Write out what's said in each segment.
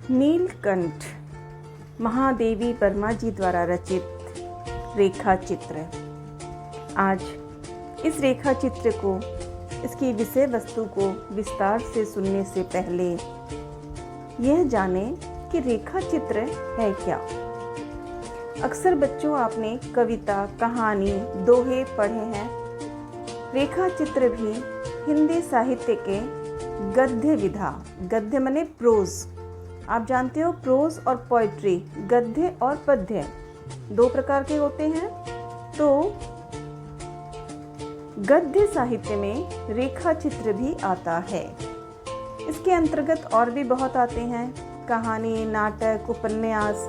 नीलकंठ महादेवी वर्मा जी द्वारा रचित रेखा चित्र। आज इस रेखा चित्र को, इसकी विषय वस्तु को विस्तार से सुनने से पहले यह जाने कि रेखा चित्र है क्या। अक्सर बच्चों आपने कविता, कहानी, दोहे पढ़े हैं। रेखा चित्र भी हिंदी साहित्य के गद्य विधा, गद्य माने प्रोज, आप जानते हो प्रोज और पोएट्री, गद्य और पद्य दो प्रकार के होते हैं। तो गद्य साहित्य में रेखा चित्र भी आता है। इसके अंतर्गत और भी बहुत आते हैं, कहानी, नाटक, उपन्यास।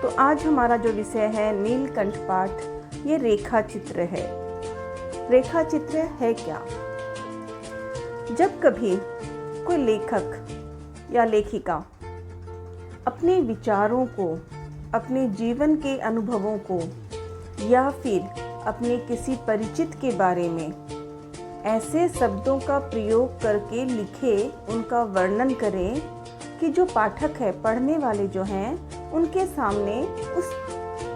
तो आज हमारा जो विषय है नीलकंठ पाठ, ये रेखा चित्र है। रेखा चित्र है क्या? जब कभी कोई लेखक या लेखिका अपने विचारों को, अपने जीवन के अनुभवों को या फिर अपने किसी परिचित के बारे में ऐसे शब्दों का प्रयोग करके लिखे, उनका वर्णन करें कि जो पाठक है, पढ़ने वाले जो हैं, उनके सामने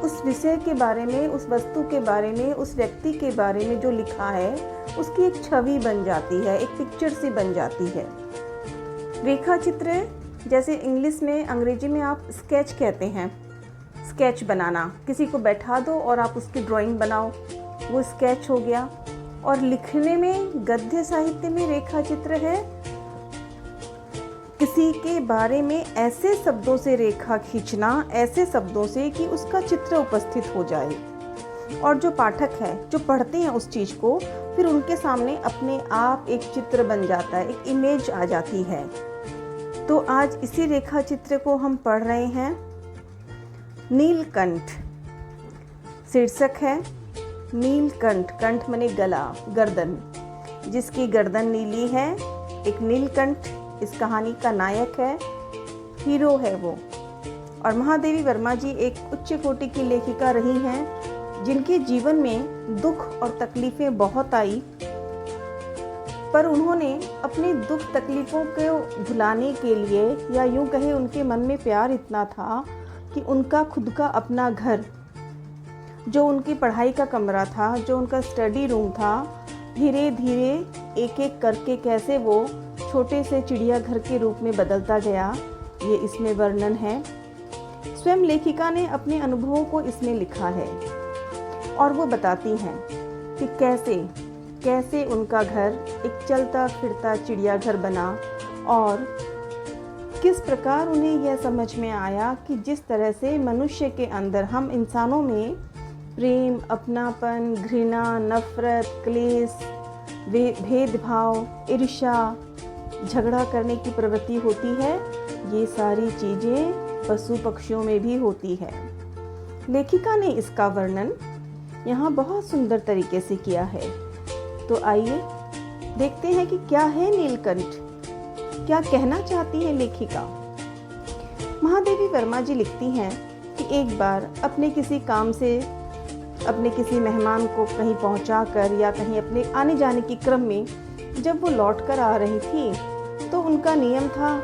उस विषय के बारे में, उस वस्तु के बारे में, उस व्यक्ति के बारे में जो लिखा है, उसकी एक छवि बन जाती है, एक पिक्चर सी बन जाती है। रेखा चित्र जैसे इंग्लिश में, अंग्रेजी में आप स्केच कहते हैं। स्केच बनाना, किसी को बैठा दो और आप उसकी ड्राइंग बनाओ, वो स्केच हो गया। और लिखने में, गद्य साहित्य में रेखा चित्र है किसी के बारे में ऐसे शब्दों से रेखा खींचना, ऐसे शब्दों से कि उसका चित्र उपस्थित हो जाए और जो पाठक है, जो पढ़ते हैं उस चीज़ को, फिर उनके सामने अपने आप एक चित्र बन जाता है, एक इमेज आ जाती है। तो आज इसी रेखा चित्र को हम पढ़ रहे हैं। नीलकंठ शीर्षक है। नीलकंठ, कंठ माने गला, गर्दन, जिसकी गर्दन नीली है, एक नीलकंठ इस कहानी का नायक है, हीरो है वो। और महादेवी वर्मा जी एक उच्च कोटि की लेखिका रही हैं, जिनके जीवन में दुख और तकलीफ़ें बहुत आई, पर उन्होंने अपने दुख तकलीफ़ों को भुलाने के लिए, या यूँ कहे उनके मन में प्यार इतना था कि उनका खुद का अपना घर, जो उनकी पढ़ाई का कमरा था, जो उनका स्टडी रूम था, धीरे धीरे एक एक करके कैसे वो छोटे से चिड़ियाघर के रूप में बदलता गया, ये इसमें वर्णन है। स्वयं लेखिका ने अपने अनुभवों को इसमें लिखा है और वो बताती हैं कि कैसे उनका घर एक चलता फिरता चिड़ियाघर बना और किस प्रकार उन्हें यह समझ में आया कि जिस तरह से मनुष्य के अंदर, हम इंसानों में प्रेम, अपनापन, घृणा, नफरत, क्लेश, भेदभाव, ईर्ष्या, झगड़ा करने की प्रवृत्ति होती है, ये सारी चीज़ें पशु पक्षियों में भी होती है। लेखिका ने इसका वर्णन यहाँ बहुत सुंदर तरीके से किया है। तो आइए देखते हैं कि क्या है नीलकंठ, क्या कहना चाहती है लेखिका। महादेवी वर्मा जी लिखती हैं कि एक बार अपने किसी काम से, अपने किसी मेहमान को कहीं पहुंचाकर या कहीं अपने आने जाने के क्रम में जब वो लौट कर आ रही थी, तो उनका नियम था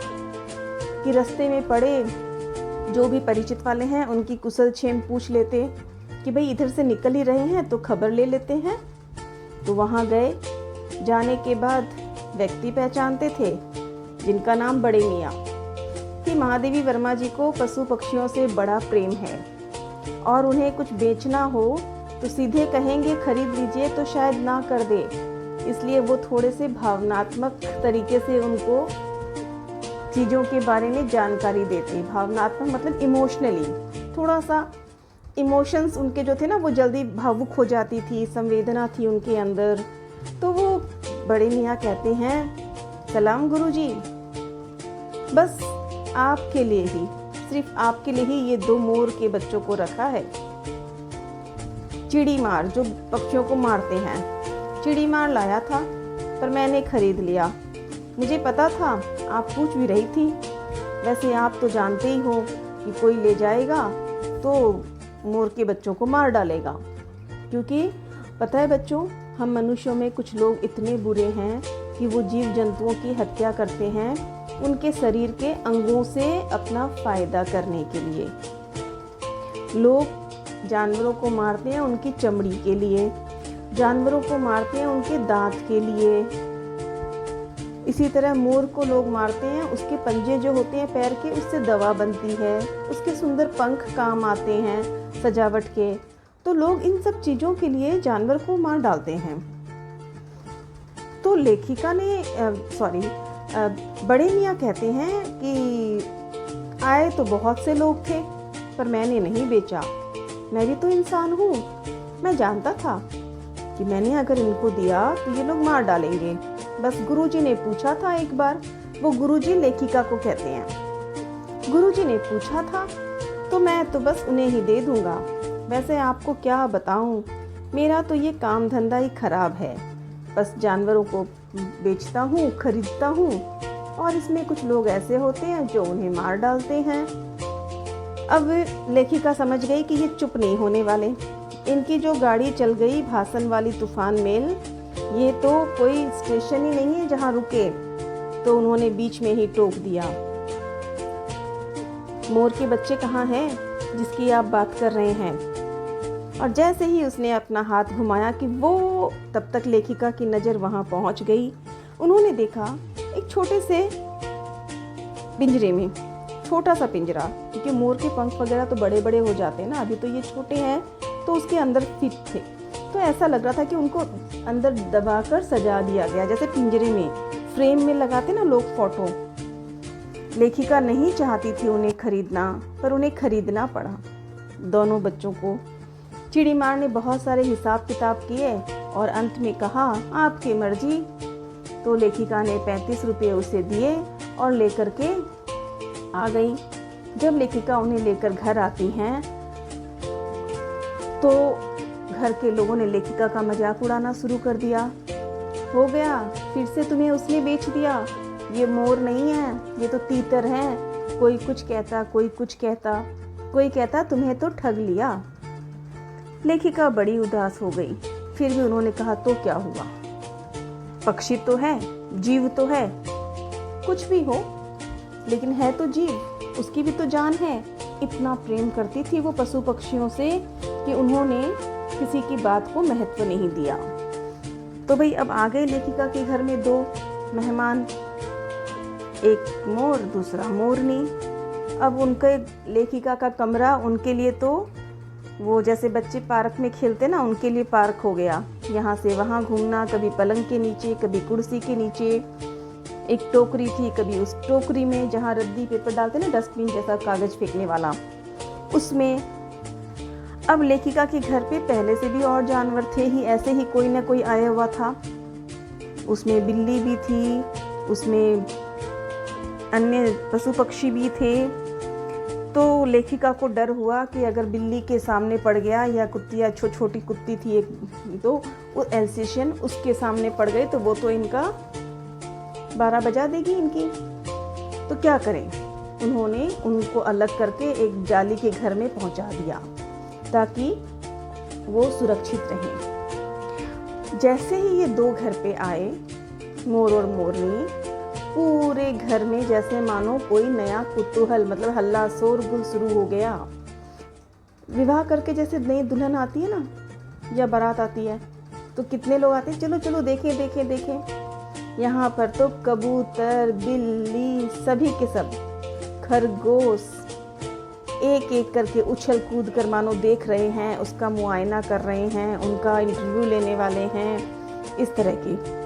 कि रास्ते में पड़े जो भी परिचित वाले हैं उनकी कुशल क्षेम पूछ लेते कि भाई इधर से निकल ही रहे हैं तो खबर ले लेते हैं। तो वहाँ गए, जाने के बाद व्यक्ति पहचानते थे जिनका नाम बड़े मियाँ, कि महादेवी वर्मा जी को पशु पक्षियों से बड़ा प्रेम है और उन्हें कुछ बेचना हो तो सीधे कहेंगे खरीद लीजिए तो शायद ना कर दे, इसलिए वो थोड़े से भावनात्मक तरीके से उनको चीज़ों के बारे में जानकारी देते। भावनात्मक मतलब इमोशनली, थोड़ा सा इमोशंस उनके जो थे ना, वो जल्दी भावुक हो जाती थी, संवेदना थी उनके अंदर। तो वो बड़े मियाँ कहते हैं, सलाम गुरुजी, बस आपके लिए ही, सिर्फ आपके लिए ही ये 2 मोर के बच्चों को रखा है। चिड़ी मार, जो पक्षियों को मारते हैं, चिड़ी मार लाया था, पर मैंने खरीद लिया। मुझे पता था आप पूछ भी रही थी, वैसे आप तो जानते ही हो कि कोई ले जाएगा तो मोर के बच्चों को मार डालेगा, क्योंकि पता है बच्चों, हम मनुष्यों में कुछ लोग इतने बुरे हैं कि वो जीव जंतुओं की हत्या करते हैं उनके शरीर के अंगों से अपना फ़ायदा करने के लिए। लोग जानवरों को मारते हैं उनकी चमड़ी के लिए, जानवरों को मारते हैं उनके दांत के लिए। इसी तरह मोर को लोग मारते हैं, उसके पंजे जो होते हैं पैर के, उससे दवा बनती है, उसके सुंदर पंख काम आते हैं सजावट के। तो लोग इन सब चीज़ों के लिए जानवर को मार डालते हैं। तो लेखिका ने बड़े मियाँ कहते हैं कि आए तो बहुत से लोग थे, पर मैंने नहीं बेचा। मैं भी तो इंसान हूँ, मैं जानता था कि मैंने अगर इनको दिया तो ये लोग मार डालेंगे। बस गुरुजी ने पूछा था एक बार, वो गुरुजी लेखिका को कहते हैं। गुरुजी ने पूछा था तो मैं तो बस उन्हें ही दे दूंगा। वैसे आपको क्या बताऊं, मेरा तो ये काम धंधा ही खराब है। बस जानवरों को बेचता हूँ, खरीदता हूँ, और इसमें कुछ लोग ऐसे होते हैं जो उन्हें मार डालते हैं। अब लेखिका समझ गई कि ये चुप नहीं होने वाले। इनकी जो गाड़ी चल गई भासन वाली तूफान मेल, ये तो कोई स्टेशन ही नहीं है जहाँ रुके। तो उन्होंने बीच में ही टोक दिया। मोर के बच्चे कहाँ हैं जिसकी आप बात कर रहे हैं? और जैसे ही उसने अपना हाथ घुमाया कि वो, तब तक लेखिका की नज़र वहाँ पहुँच गई। उन्होंने देखा एक छोटे से पिंजरे में, छोटा सा पिंजरा, क्योंकि मोर के पंख वगैरह तो बड़े बड़े हो जाते हैं ना, अभी तो ये छोटे हैं, तो उसके अंदर फिट थे। तो ऐसा लग रहा था कि उनको अंदर दबाकर सजा दिया गया, जैसे पिंजरे में फ्रेम में लगाते ना लोग फोटो। लेखिका नहीं चाहती थी उन्हें खरीदना, पर उन्हें खरीदना पड़ा। दोनों बच्चों को चिड़ीमार ने बहुत सारे हिसाब किताब किए और अंत में कहा, आपकी मर्जी। तो लेखिका ने 35 रुपये उसे दिए और लेकर के आ गई। जब लेखिका उन्हें लेकर घर आती हैं तो घर के लोगों ने लेखिका का मजाक उड़ाना शुरू कर दिया। हो गया, फिर से तुम्हें उसने बेच दिया, ये मोर नहीं है, ये तो तीतर है। कोई कुछ कहता, कोई कुछ कहता, कोई कहता तुम्हें तो ठग लिया। लेखिका बड़ी उदास हो गई। फिर भी उन्होंने कहा, तो क्या हुआ, पक्षी तो है, जीव तो है, कुछ भी हो, लेकिन है तो जीव, उसकी भी तो जान है। इतना प्रेम करती थी वो पशु पक्षियों से कि उन्होंने किसी की बात को महत्व नहीं दिया। तो भाई अब आ गए लेखिका के घर में दो मेहमान, एक मोर, दूसरा मोरनी। अब उनके लेखिका का कमरा उनके लिए तो वो जैसे बच्चे पार्क में खेलते ना, उनके लिए पार्क हो गया। यहाँ से वहाँ घूमना, कभी पलंग के नीचे, कभी कुर्सी के नीचे। एक टोकरी थी, कभी उस टोकरी में जहाँ रद्दी पेपर डालते ना, डस्टबिन जैसा कागज फेंकने वाला, उसमें। अब लेखिका के घर पे पहले से भी और जानवर थे ही, ऐसे ही कोई ना कोई आया हुआ था। उसमें बिल्ली भी थी, उसमें अन्य पशु पक्षी भी थे। तो लेखिका को डर हुआ कि अगर बिल्ली के सामने पड़ गया, या कुत्ती, या छोटी कुत्ती थी एक, तो वो एल्सेशियन, उसके सामने पड़ गए तो वो तो इनका 12 बजा देगी इनकी। तो क्या करें, उन्होंने उनको अलग करके एक जाली के घर में पहुंचा दिया ताकि वो सुरक्षित रहें। जैसे ही ये दो घर पे आए, मोर और मोरनी, पूरे घर में जैसे मानो कोई नया कुतूहल, मतलब हल्ला शोरगुल शुरू हो गया। विवाह करके जैसे नई दुल्हन आती है ना, या बारात आती है, तो कितने लोग आते हैं, चलो चलो देखें देखें देखें। यहाँ पर तो कबूतर, बिल्ली, सभी के सब, खरगोश एक एक करके उछल कूद कर मानो देख रहे हैं, उसका मुआयना कर रहे हैं, उनका इंटरव्यू लेने वाले हैं, इस तरह की।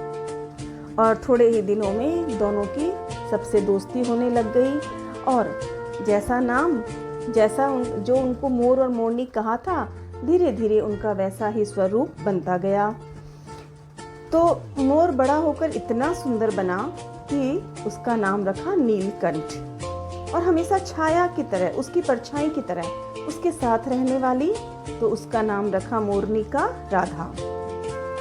और थोड़े ही दिनों में दोनों की सबसे दोस्ती होने लग गई। और जैसा नाम, जैसा जो उनको मोर और मोरनी कहा था, धीरे धीरे उनका वैसा ही स्वरूप बनता गया। तो मोर बड़ा होकर इतना सुंदर बना कि उसका नाम रखा नीलकंठ, और हमेशा छाया की तरह, उसकी परछाई की तरह उसके साथ रहने वाली, तो उसका नाम रखा मोरनी का राधा।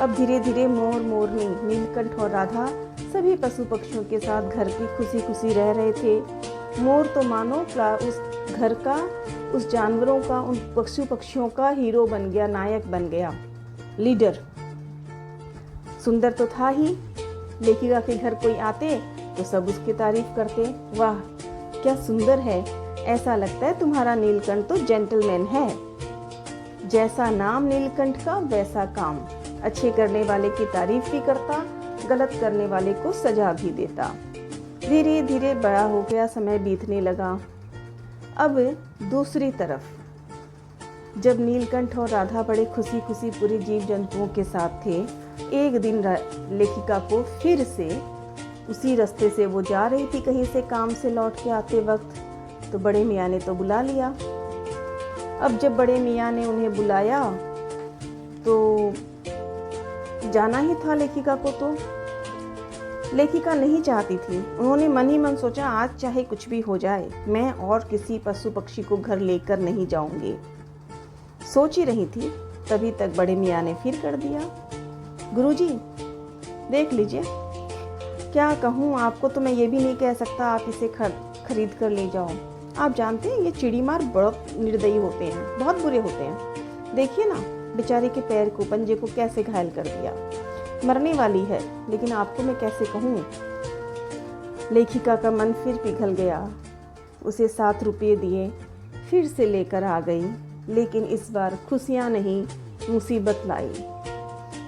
अब धीरे धीरे मोर, मोरनी, नीलकंठ और राधा सभी पशु पक्षियों के साथ घर की खुशी खुशी रह रहे थे। मोर तो मानो उस घर का, उस जानवरों का, उन पशु पक्षियों का हीरो बन गया, नायक बन गया, लीडर। सुंदर तो था ही, लेखिका के घर कोई आते तो सब उसकी तारीफ करते, वाह क्या सुंदर है, ऐसा लगता है तुम्हारा नीलकंठ तो जेंटलमैन है। जैसा नाम नीलकंठ का वैसा काम, अच्छे करने वाले की तारीफ भी करता, गलत करने वाले को सजा भी देता। धीरे धीरे बड़ा हो गया, समय बीतने लगा। अब दूसरी तरफ जब नीलकंठ और राधा बड़े खुशी खुशी पूरे जीव जंतुओं के साथ थे, एक दिन लेखिका को फिर से उसी रास्ते से वो जा रही थी कहीं से काम से लौट के आते वक्त, तो बड़े मियाँ ने तो बुला लिया। अब जब बड़े मियाँ ने उन्हें बुलाया तो जाना ही था लेखिका को। तो लेखिका नहीं चाहती थी, उन्होंने मन ही मन सोचा आज चाहे कुछ भी हो जाए मैं और किसी पशु पक्षी को घर लेकर नहीं जाऊंगी। सोच ही रही थी, तभी तक बड़े मियाँ ने फिर कर दिया, गुरुजी देख लीजिए, क्या कहूँ आपको, तो मैं ये भी नहीं कह सकता आप इसे खरीद कर ले जाओ। आप जानते हैं ये चिड़ीमार बहुत निर्दयी होते हैं, बहुत बुरे होते हैं। देखिए ना बेचारे के पैर को, पंजे को कैसे घायल कर दिया, मरने वाली है, लेकिन आपको मैं कैसे कहूँ। लेखिका का मन फिर पिघल गया, उसे 7 रुपये दिए, फिर से लेकर आ गई, लेकिन इस बार खुशियाँ नहीं मुसीबत लाई।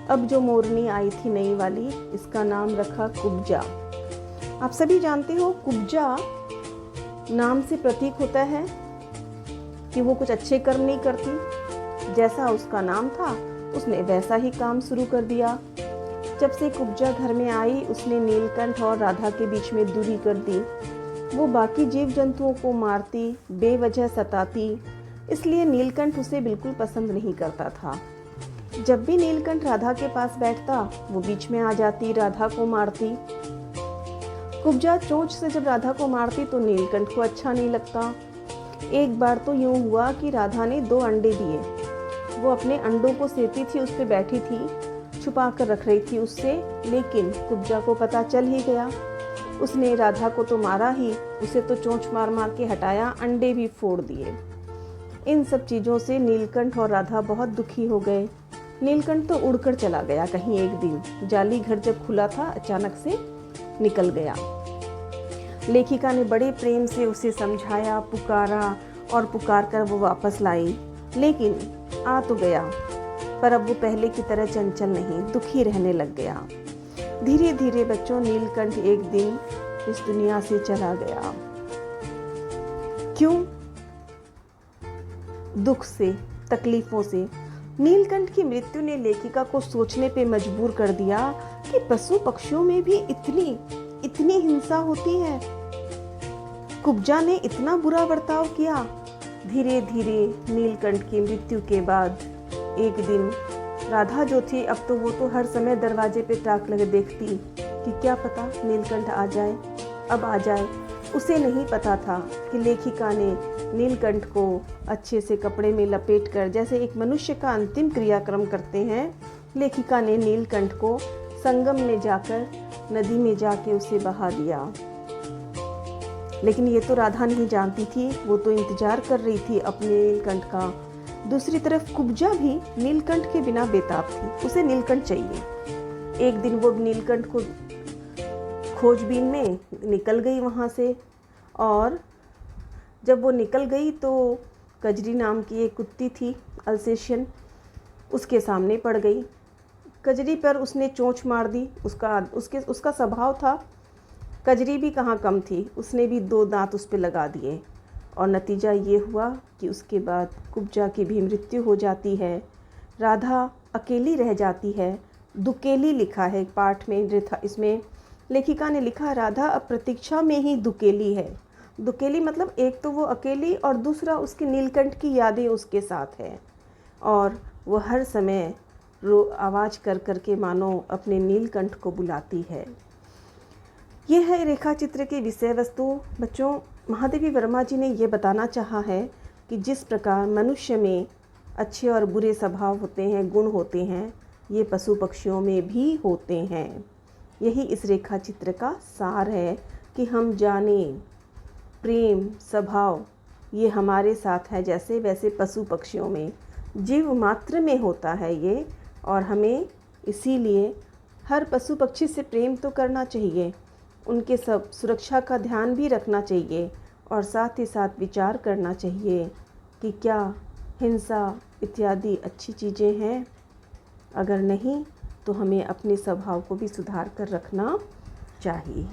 अब जो मोरनी आई थी नई वाली, इसका नाम रखा कुब्जा। आप सभी जानते हो कुब्जा नाम से प्रतीक होता है कि वो कुछ अच्छे कर्म नहीं करती। जैसा उसका नाम था उसने वैसा ही काम शुरू कर दिया। जब से कुब्जा घर में आई उसने नीलकंठ और राधा के बीच में दूरी कर दी। वो बाकी जीव जंतुओं को मारती, बेवजह सताती, इसलिए नीलकंठ उसे बिल्कुल पसंद नहीं करता था। जब भी नीलकंठ राधा के पास बैठता वो बीच में आ जाती, राधा को मारती। कुब्जा चोंच से जब राधा को मारती तो नीलकंठ को अच्छा नहीं लगता। एक बार तो यूं हुआ कि राधा ने 2 अंडे दिए, वो अपने अंडों को सेती थी, उस पे बैठी थी, छुपा कर रख रही थी उससे, लेकिन कुब्जा को पता चल ही गया। उसने राधा को तो मारा ही, उसे तो चोंच मार मार के हटाया, अंडे भी फोड़ दिए। इन सब चीज़ों से नीलकंठ और राधा बहुत दुखी हो गए। नीलकंठ तो उड़कर चला गया कहीं एक दिन, जाली घर जब खुला था अचानक से निकल गया। लेखिका ने बड़े प्रेम से उसे समझाया, पुकारा और पुकार कर वो वापस लाई, लेकिन आ तो गया, पर अब वो पहले की तरह चंचल नहीं, दुखी रहने लग गया। धीरे धीरे बच्चों नीलकंठ एक दिन इस दुनिया से चला गया। क्यों? दुख से, तकलीफों से। नीलकंठ की मृत्यु ने लेखिका को सोचने पे मजबूर कर दिया कि पशु पक्षियों में भी इतनी हिंसा होती है। कुब्जा ने इतना बुरा बर्ताव किया। धीरे धीरे नीलकंठ की मृत्यु के बाद एक दिन राधा जो थी, अब तो वो तो हर समय दरवाजे पे ताक लगे देखती कि क्या पता नीलकंठ आ जाए, अब आ जाए। उसे नहीं पता था कि लेखिका ने नीलकंठ को अच्छे से कपड़े में लपेट कर, जैसे एक मनुष्य का अंतिम क्रियाक्रम करते हैं, लेखिका ने नीलकंठ को संगम में जाकर, नदी में जाके उसे बहा दिया। लेकिन ये तो राधा नहीं जानती थी, वो तो इंतजार कर रही थी अपने नीलकंठ का। दूसरी तरफ कुब्जा भी नीलकंठ के बिना बेताब थी, उसे नीलकंठ चाहिए। एक दिन वो नीलकंठ को खोजबीन में निकल गई वहाँ से, और जब वो निकल गई तो कजरी नाम की एक कुत्ती थी अल्सेशियन, उसके सामने पड़ गई। कजरी पर उसने चोंच मार दी। उसका स्वभाव था, कजरी भी कहाँ कम थी, उसने भी 2 दांत उस पर लगा दिए, और नतीजा ये हुआ कि उसके बाद कुब्जा की भी मृत्यु हो जाती है। राधा अकेली रह जाती है। दुकेली लिखा है पाठ में, इसमें लेखिका ने लिखा राधा अब प्रतीक्षा में ही दुकेली है। दुकेली मतलब एक तो वो अकेली, और दूसरा उसके नीलकंठ की यादें उसके साथ है, और वो हर समय आवाज़ कर कर के मानो अपने नीलकंठ को बुलाती है। यह है रेखा चित्र की विषय वस्तु। बच्चों, महादेवी वर्मा जी ने ये बताना चाहा है कि जिस प्रकार मनुष्य में अच्छे और बुरे स्वभाव होते हैं, गुण होते हैं, ये पशु पक्षियों में भी होते हैं। यही इस रेखा चित्र का सार है कि हम जानें प्रेम, स्वभाव ये हमारे साथ है, जैसे वैसे पशु पक्षियों में, जीव मात्र में होता है ये, और हमें इसीलिए हर पशु पक्षी से प्रेम तो करना चाहिए, उनके सब सुरक्षा का ध्यान भी रखना चाहिए और साथ ही साथ विचार करना चाहिए कि क्या हिंसा इत्यादि अच्छी चीज़ें हैं। अगर नहीं तो हमें अपने स्वभाव को भी सुधार कर रखना चाहिए।